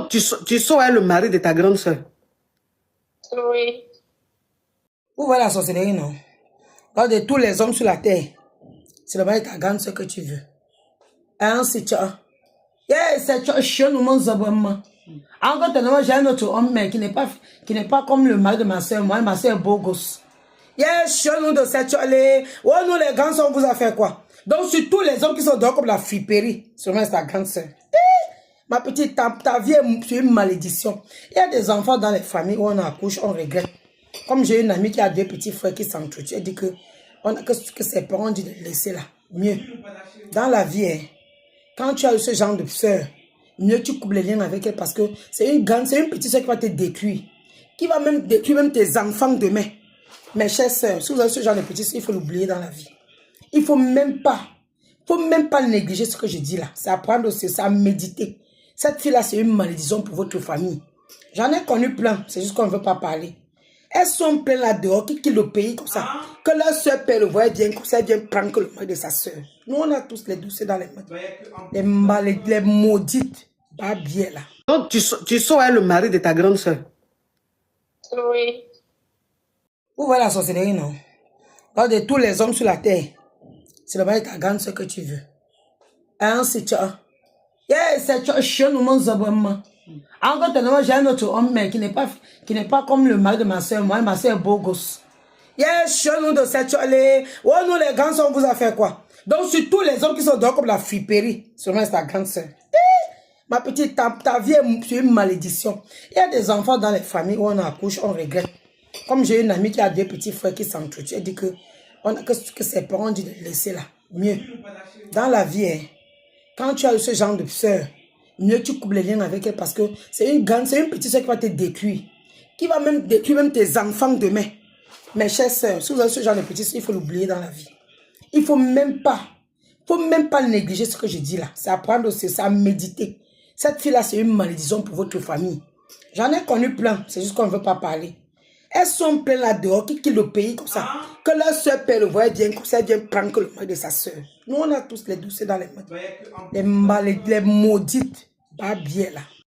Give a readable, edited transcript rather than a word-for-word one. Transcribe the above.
Donc, tu saurais le mari de ta grande soeur. Oui. Où va la sorcellerie, non? Lors de tous les hommes sur la terre, c'est le mari de ta grande soeur que tu veux. Hein, c'est ça. Yeah, c'est ça, chien, nous m'en zabouement. Encore tellement, j'ai un autre homme, mais qui n'est pas comme le mari de ma soeur. Moi, ma soeur est beau gosse. Yeah, chien, nous de cette allez. Oh, nous, les grands soeurs, on vous a fait quoi? Donc, sur tous les hommes qui sont dehors comme la friperie, sûrement c'est ta grande soeur. Ma petite, ta vie est une malédiction. Il y a des enfants dans les familles où on accouche, on regrette. Comme j'ai une amie qui a 2 petits frères qui s'entretuent, elle dit que ses parents disent de laisser là. Mieux. Dans la vie, hein, quand tu as eu ce genre de soeur, mieux tu coupes les liens avec elle parce que c'est une petite soeur qui va te détruire. Qui va même détruire même tes enfants demain. Mes chères soeurs, si vous avez ce genre de petite soeur, il faut l'oublier dans la vie. Il ne faut même pas négliger ce que je dis là. C'est apprendre aussi, c'est à méditer. Cette fille-là, c'est une malédiction pour votre famille. J'en ai connu plein, c'est juste qu'on ne veut pas parler. Elles sont pleines là-dehors, qui quittent le pays comme ça. Que leur soeur père le voit bien, comme ça, elle vient prendre que le mari de sa soeur. Nous, on a tous les douces dans les mains. Les maudites, pas bien là. Donc, tu saurais le mari de ta grande soeur. Oui. Où va la sorcellerie, non? Lors de tous les hommes sur la terre, c'est le mari de ta grande soeur que tu veux. Hein, c'est ça. Yeah, c'est ça, chien, nous m'en zabouement. Encore tellement, j'ai un autre homme, mais qui n'est pas comme le mari de ma soeur. Moi, ma soeur est beau gosse. Yeah, chien, nous de cette allez. Oh, nous, les grands soeurs, on vous a fait quoi? Donc, sur tous les hommes qui sont dehors comme la friperie, sûrement c'est ta grande soeur. Ma petite, ta vie est une malédiction. Il y a des enfants dans les familles où on accouche, on regrette. Comme j'ai une amie qui a 2 petits frères qui s'entretuent, elle dit que ses parents disent de laisser là. Mieux. Dans la vie, hein, quand tu as eu ce genre de soeur, mieux tu coupes les liens avec elle parce que c'est une petite soeur qui va te détruire. Qui va même détruire même tes enfants demain. Mes chères soeurs, si vous avez ce genre de petite soeur, il faut l'oublier dans la vie. Il ne faut même pas négliger ce que je dis là. C'est apprendre aussi, c'est à méditer. Cette fille-là, c'est une malédiction pour votre famille. J'en ai connu plein, c'est juste qu'on ne veut pas parler. Elles sont pleines là-dehors, qui quittent le pays comme ça. Que leur soeur père le voit bien, comme ça, elle vient prendre que le mari de sa soeur. Nous, on a tous les douces dans les mains. Les maudites, pas bien là.